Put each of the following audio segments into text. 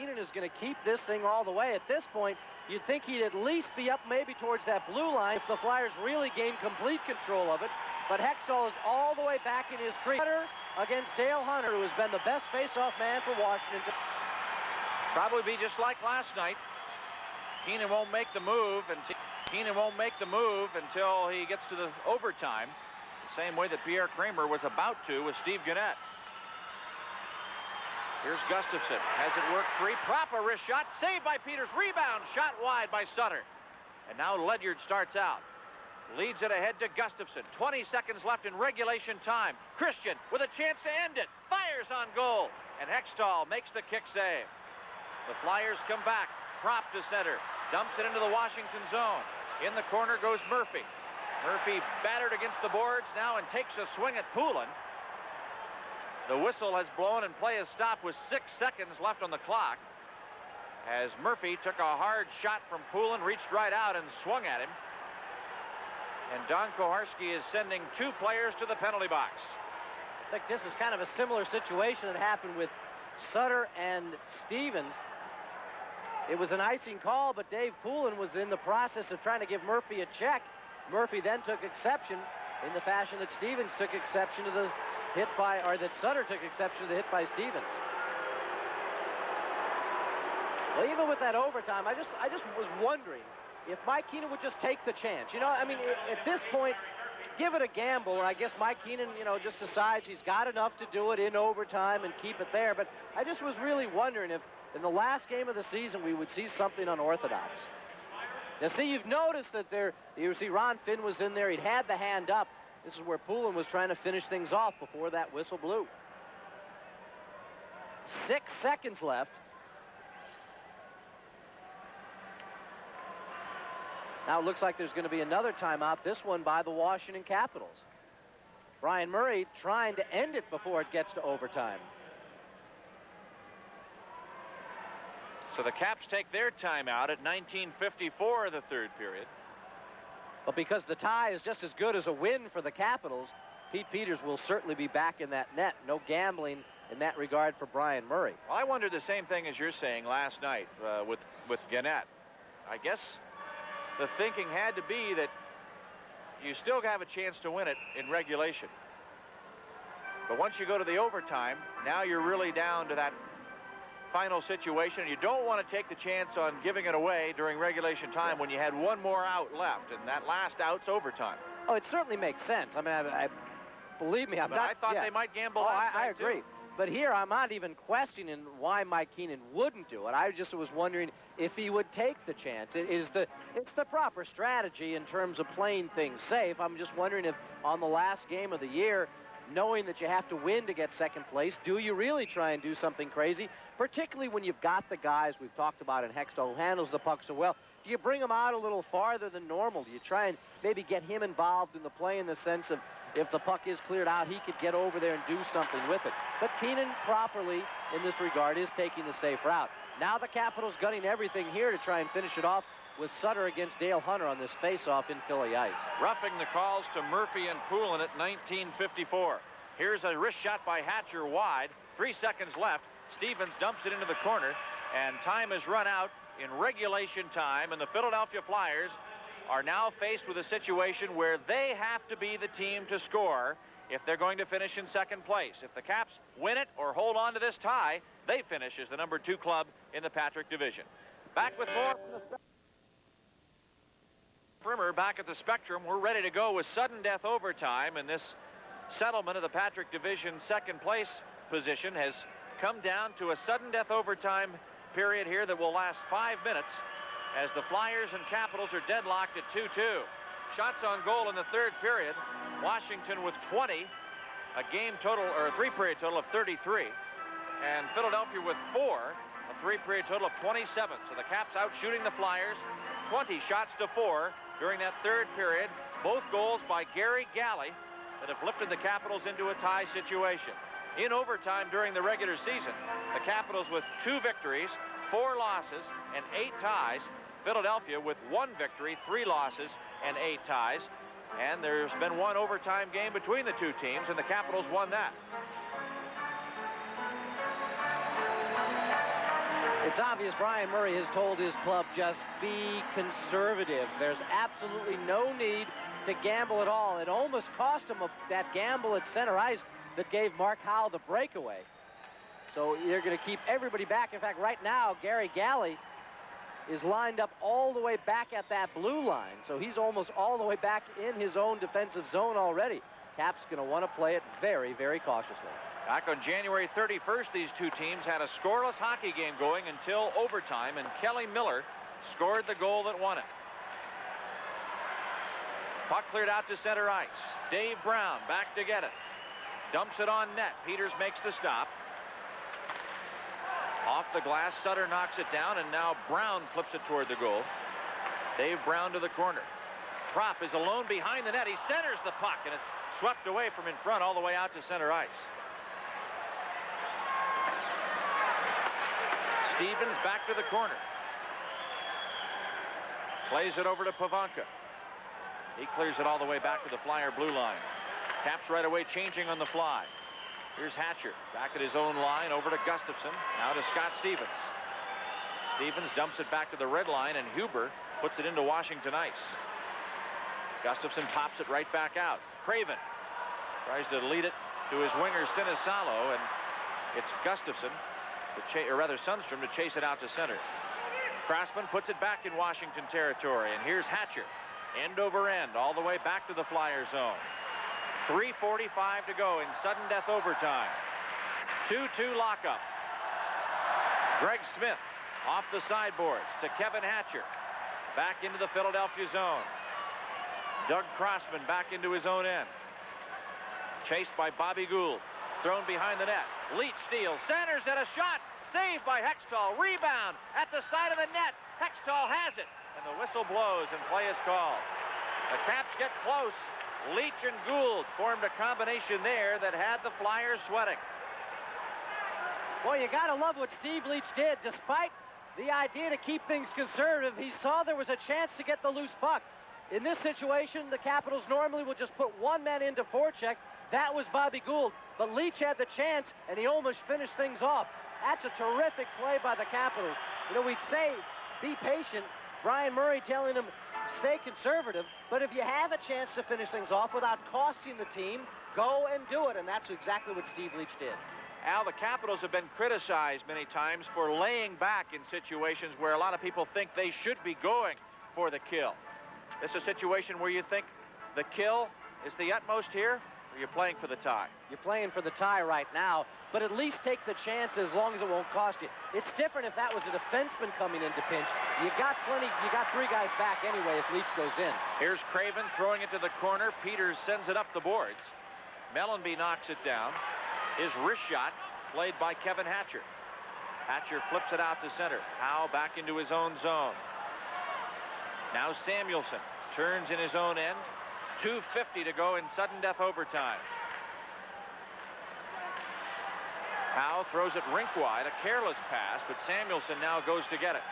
Keenan is going to keep this thing all the way. At this point, you'd think he'd at least be up maybe towards that blue line if the Flyers really gain complete control of it. But Hextall is all the way back in his crease against Dale Hunter, who has been the best face-off man for Washington. Probably be just like last night. Keenan won't make the move, and Keenan won't make the move until he gets to the overtime, the same way that Pierre Kramer was about to with Steve Gannett. Here's Gustafsson, has it worked free, proper wrist shot, saved by Peters, rebound, shot wide by Sutter. And now Ledyard starts out. Leads it ahead to Gustafsson. 20 seconds left in regulation time. Christian with a chance to end it. Fires on goal. And Hextall makes the kick save. The Flyers come back. Prop to center. Dumps it into the Washington zone. In the corner goes Murphy. Murphy battered against the boards now and takes a swing at Poulin. The whistle has blown and play has stopped with 6 seconds left on the clock. As Murphy took a hard shot from Poulin, reached right out and swung at him. And Don Koharski is sending 2 players to the penalty box. I think this is kind of a similar situation that happened with Sutter and Stevens. It was an icing call, but Dave Poulin was in the process of trying to give Murphy a check. Murphy then took exception in the fashion that Stevens took exception to the hit by, or that Sutter took exception to the hit by Stevens. Well, even with that overtime, I just was wondering if Mike Keenan would just take the chance. You know, I mean, at this point, give it a gamble. And I guess Mike Keenan, you know, just decides he's got enough to do it in overtime and keep it there. But I just was really wondering if in the last game of the season we would see something unorthodox. Now, see, you've noticed that you see Ron Finn was in there. He'd had the hand up. This is where Poulin was trying to finish things off before that whistle blew. 6 seconds left. Now it looks like there's going to be another timeout, this one by the Washington Capitals. Brian Murray trying to end it before it gets to overtime. So the Caps take their timeout at 19:54 of the third period. But because the tie is just as good as a win for the Capitals, Pete Peters will certainly be back in that net. No gambling in that regard for Brian Murray. Well, I wondered the same thing as you're saying last night with Gannett. I guess the thinking had to be that you still have a chance to win it in regulation. But once you go to the overtime, now you're really down to that final situation, and you don't want to take the chance on giving it away during regulation time when you had one more out left, and that last out's overtime. Oh, it certainly makes sense. I mean, I believe me, I thought they might gamble last night, I agree. too. But here, I'm not even questioning why Mike Keenan wouldn't do it. I just was wondering if he would take the chance. It's the proper strategy in terms of playing things safe. I'm just wondering if on the last game of the year, knowing that you have to win to get second place, do you really try and do something crazy? Particularly when you've got the guys we've talked about in Hextall who handles the puck so well. Do you bring him out a little farther than normal? Do you try and maybe get him involved in the play in the sense of if the puck is cleared out, he could get over there and do something with it? But Keenan properly, in this regard, is taking the safe route. Now the Capitals gunning everything here to try and finish it off with Sutter against Dale Hunter on this face-off in Philly ice. Roughing the calls to Murphy and Poulin at 19:54. Here's a wrist shot by Hatcher wide. 3 seconds left. Stevens dumps it into the corner, and time has run out in regulation time, and the Philadelphia Flyers are now faced with a situation where they have to be the team to score if they're going to finish in second place. If the Caps win it or hold on to this tie, they finish as the #2 club in the Patrick Division. Back with more from the Brimmer back at the Spectrum. We're ready to go with sudden death overtime, and this settlement of the Patrick Division second place position has come down to a sudden death overtime period here that will last 5 minutes as the Flyers and Capitals are deadlocked at 2-2. Shots on goal in the third period. Washington with 20, a game total, or a 3-period total of 33, and Philadelphia with 4, a 3-period total of 27. So the Caps out shooting the Flyers 20 shots to 4 during that third period. Both goals by Gary Galley that have lifted the Capitals into a tie situation. In overtime during the regular season, the Capitals with 2 victories, 4 losses, and 8 ties. Philadelphia with 1 victory, 3 losses, and 8 ties. And there's been 1 overtime game between the 2 teams, and the Capitals won that. It's obvious Brian Murray has told his club, just be conservative. There's absolutely no need to gamble at all. It almost cost him that gamble at center ice that gave Mark Howe the breakaway. So you're going to keep everybody back. In fact, right now, Gary Galley is lined up all the way back at that blue line. So he's almost all the way back in his own defensive zone already. Cap's going to want to play it very, very cautiously. Back on January 31st, these two teams had a scoreless hockey game going until overtime, and Kelly Miller scored the goal that won it. Puck cleared out to center ice. Dave Brown back to get it. Dumps it on net. Peters makes the stop. Off the glass, Sutter knocks it down, and now Brown flips it toward the goal. Dave Brown to the corner. Propp is alone behind the net. He centers the puck, and it's swept away from in front all the way out to center ice. Stevens back to the corner. Plays it over to Pavanka. He clears it all the way back to the Flyer blue line. Caps right away changing on the fly. Here's Hatcher back at his own line over to Gustafson. Now to Scott Stevens. Stevens dumps it back to the red line, and Huber puts it into Washington ice. Gustafson pops it right back out. Craven tries to lead it to his winger Sinisalo, and it's Gustafson, or rather Sundstrom, to chase it out to center. Crossman puts it back in Washington territory, and here's Hatcher. End over end, all the way back to the Flyer zone. 3:45 to go in sudden death overtime. 2-2 lockup. Greg Smith off the sideboards to Kevin Hatcher. Back into the Philadelphia zone. Doug Crossman back into his own end. Chased by Bobby Gould. Thrown behind the net. Leach steals. Sanders at a shot. Saved by Hextall. Rebound at the side of the net. Hextall has it. And the whistle blows and play is called. The Caps get close. Leach and Gould formed a combination there that had the Flyers sweating. Well, you got to love what Steve Leach did. Despite the idea to keep things conservative, he saw there was a chance to get the loose puck. In this situation, the Capitals normally will just put one man into forecheck. That was Bobby Gould. But Leach had the chance, and he almost finished things off. That's a terrific play by the Capitals. You know, we'd say, be patient. Brian Murray telling him, stay conservative. But if you have a chance to finish things off without costing the team, go and do it. And that's exactly what Steve Leach did. Al, the Capitals have been criticized many times for laying back in situations where a lot of people think they should be going for the kill. This is a situation where you think the kill is the utmost here, or you're playing for the tie? You're playing for the tie right now, but at least take the chance as long as it won't cost you. It's different if that was a defenseman coming in to pinch. You got three guys back anyway if Leach goes in. Here's Craven throwing it to the corner. Peters sends it up the boards. Mellenby knocks it down. His wrist shot played by Kevin Hatcher. Hatcher flips it out to center. Howe back into his own zone. Now Samuelson turns in his own end. 2:50 to go in sudden death overtime. Howe throws it rink wide, a careless pass, but Samuelson now goes to get it.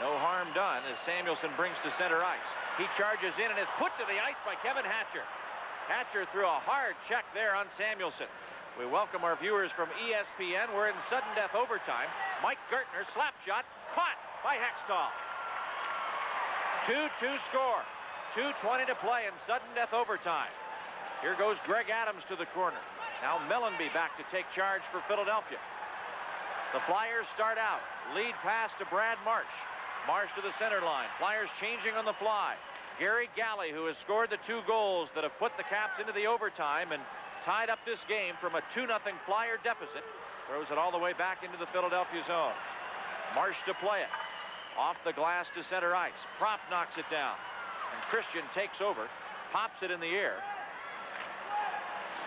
No harm done as Samuelson brings to center ice. He charges in and is put to the ice by Kevin Hatcher. Hatcher threw a hard check there on Samuelson. We welcome our viewers from ESPN. We're in sudden death overtime. Mike Gertner, slap shot, caught by Hextall. 2-2 score. 2:20 to play in sudden death overtime. Here goes Greg Adams to the corner. Now Mellenby back to take charge for Philadelphia. The Flyers start out. Lead pass to Brad Marsh. Marsh to the center line. Flyers changing on the fly. Gary Galley, who has scored the 2 goals that have put the Caps into the overtime and tied up this game from a 2-0 Flyer deficit, throws it all the way back into the Philadelphia zone. Marsh to play it. Off the glass to center ice. Propp knocks it down. And Christian takes over, pops it in the air.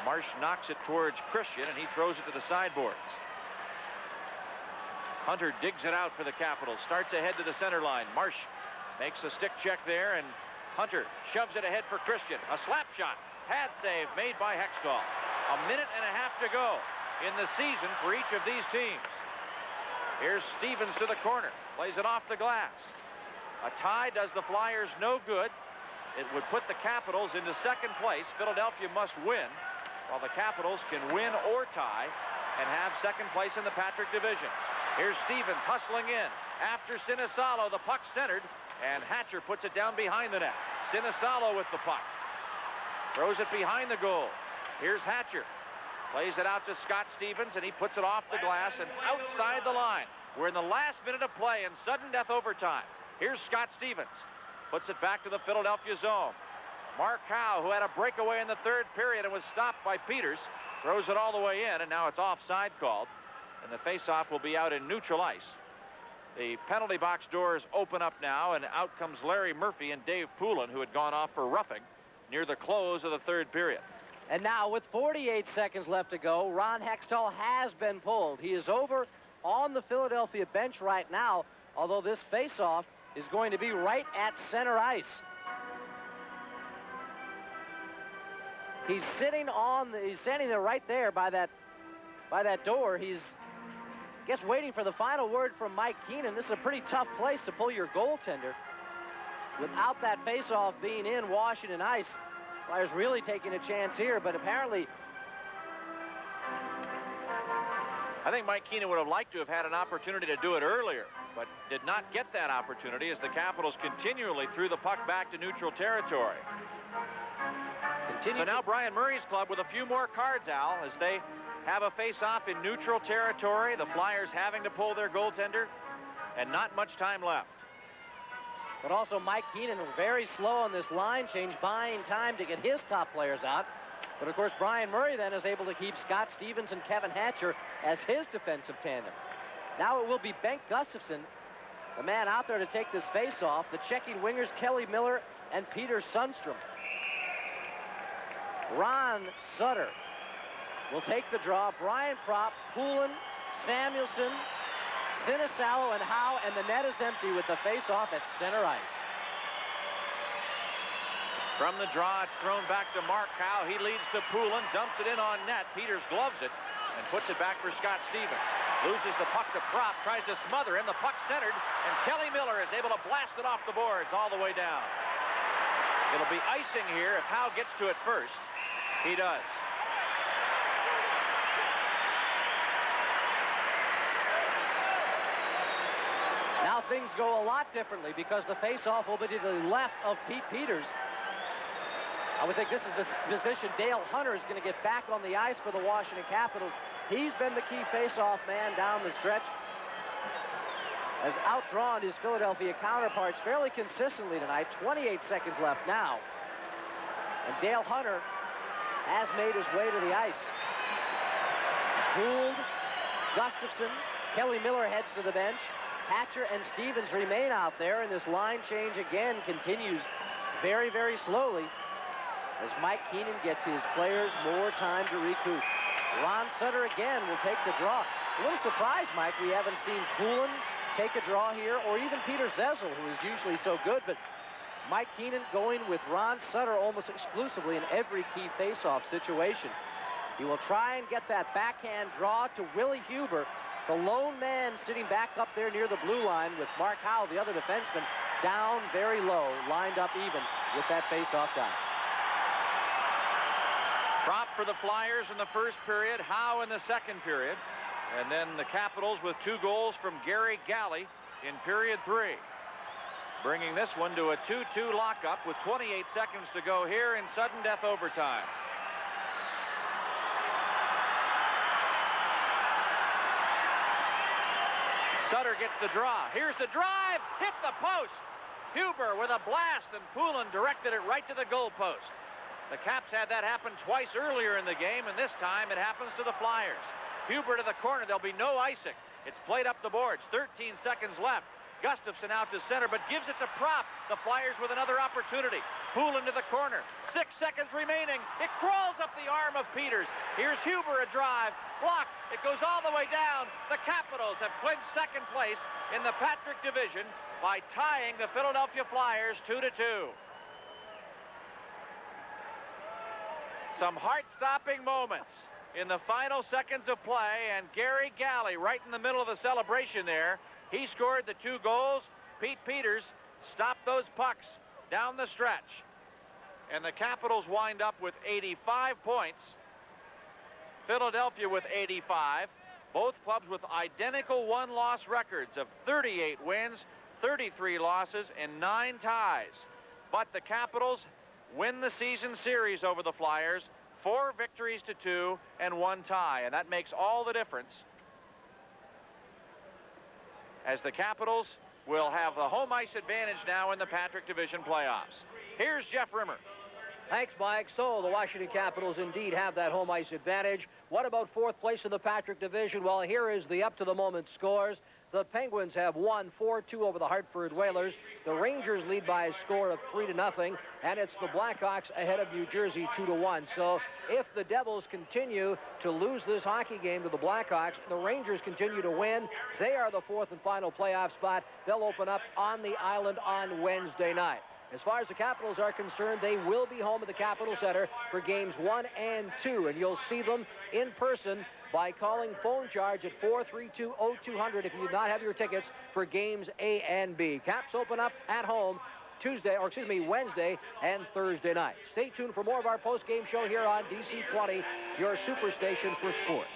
Marsh knocks it towards Christian, and he throws it to the sideboards. Hunter digs it out for the Capitals. Starts ahead to the center line. Marsh makes a stick check there, and Hunter shoves it ahead for Christian. A slap shot. Pad save made by Hextall. 1.5 minutes to go in the season for each of these teams. Here's Stevens to the corner. Plays it off the glass. A tie does the Flyers no good. It would put the Capitals into second place. Philadelphia must win, while the Capitals can win or tie and have second place in the Patrick division. Here's Stevens hustling in. After Sinisalo, the puck centered, and Hatcher puts it down behind the net. Sinisalo with the puck. Throws it behind the goal. Here's Hatcher. Plays it out to Scott Stevens, and he puts it off the glass and outside the line. We're in the last minute of play in sudden death overtime. Here's Scott Stevens. Puts it back to the Philadelphia zone. Mark Howe, who had a breakaway in the third period and was stopped by Peters, throws it all the way in, and now it's offside called. And the faceoff will be out in neutral ice. The penalty box doors open up now, and out comes Larry Murphy and Dave Poulin, who had gone off for roughing near the close of the third period. And now with 48 seconds left to go, Ron Hextall has been pulled. He is over on the Philadelphia bench right now, although this faceoff is going to be right at center ice. He's standing there right there by that door. He's, I guess, waiting for the final word from Mike Keenan. This is a pretty tough place to pull your goaltender. Without that faceoff being in Washington ice, Flyers really taking a chance here, but apparently I think Mike Keenan would have liked to have had an opportunity to do it earlier, but did not get that opportunity as the Capitals continually threw the puck back to neutral territory. So now Brian Murray's club with a few more cards, Al, as they have a face-off in neutral territory. The Flyers having to pull their goaltender, and not much time left. But also Mike Keenan very slow on this line change, buying time to get his top players out. But, of course, Brian Murray then is able to keep Scott Stevens and Kevin Hatcher as his defensive tandem. Now it will be Bengt Gustafsson, the man out there to take this face-off. The checking wingers, Kelly Miller and Peter Sundstrom. Ron Sutter will take the draw. Brian Propp, Poulin, Samuelson, Sinisalo, and Howe, and the net is empty with the face-off at center ice. From the draw, it's thrown back to Mark Howe. He leads to Poulin, dumps it in on net. Peters gloves it and puts it back for Scott Stevens. Loses the puck to Propp, tries to smother him. The puck centered, and Kelly Miller is able to blast it off the boards all the way down. It'll be icing here if Howe gets to it first. He does. Now things go a lot differently because the face-off will be to the left of Pete Peters. I would think this is the position Dale Hunter is going to get back on the ice for the Washington Capitals. He's been the key face-off man down the stretch. Has outdrawn his Philadelphia counterparts fairly consistently tonight. 28 seconds left now. And Dale Hunter has made his way to the ice. Gould, Gustafsson, Kelly Miller heads to the bench. Hatcher and Stevens remain out there, and this line change again continues very, very slowly as Mike Keenan gets his players more time to recoup. Ron Sutter again will take the draw. A little surprised, Mike, we haven't seen Poulin take a draw here, or even Peter Zezel, who is usually so good, but Mike Keenan going with Ron Sutter almost exclusively in every key face-off situation. He will try and get that backhand draw to Willie Huber, the lone man sitting back up there near the blue line with Mark Howe, the other defenseman, down very low, lined up even with that face-off guy. Propp for the Flyers in the first period, Howe in the second period, and then the Capitals with 2 goals from Gary Galley in period 3. Bringing this one to a 2-2 lockup with 28 seconds to go here in sudden death overtime. Sutter gets the draw. Here's the drive. Hit the post. Huber with a blast, and Poulin directed it right to the goal post. The Caps had that happen twice earlier in the game, and this time it happens to the Flyers. Huber to the corner. There'll be no icing. It's played up the boards. 13 seconds left. Gustafsson out to center, but gives it to Propp. The Flyers with another opportunity. Poulin to the corner. 6 seconds remaining. It crawls up the arm of Peters. Here's Huber, a drive. Blocked. It goes all the way down. The Capitals have clinched second place in the Patrick Division by tying the Philadelphia Flyers 2-2. Some heart-stopping moments in the final seconds of play, and Gary Galley right in the middle of the celebration there. He scored the 2 goals. Pete Peters stopped those pucks down the stretch. And the Capitals wind up with 85 points. Philadelphia with 85. Both clubs with identical one-loss records of 38 wins, 33 losses, and 9 ties. But the Capitals win the season series over the Flyers, 4 victories to 2 and 1 tie, and that makes all the difference, as the Capitals will have the home ice advantage now in the Patrick Division playoffs. Here's Jeff Rimmer. Thanks, Mike. So the Washington Capitals indeed have that home ice advantage. What about fourth place in the Patrick Division? Well, here is the up-to-the-moment scores. The Penguins have won 4-2 over the Hartford Whalers. The Rangers lead by a score of 3-0, and it's the Blackhawks ahead of New Jersey 2-1. So if the Devils continue to lose this hockey game to the Blackhawks, the Rangers continue to win, they are the fourth and final playoff spot. They'll open up on the island on Wednesday night. As far as the Capitals are concerned, they will be home at the Capitol Center for games 1 and 2, and you'll see them in person by calling phone charge at 432-0200 if you do not have your tickets for games A and B. Caps open up at home Wednesday and Thursday night. Stay tuned for more of our post-game show here on DC 20, your superstation for sports.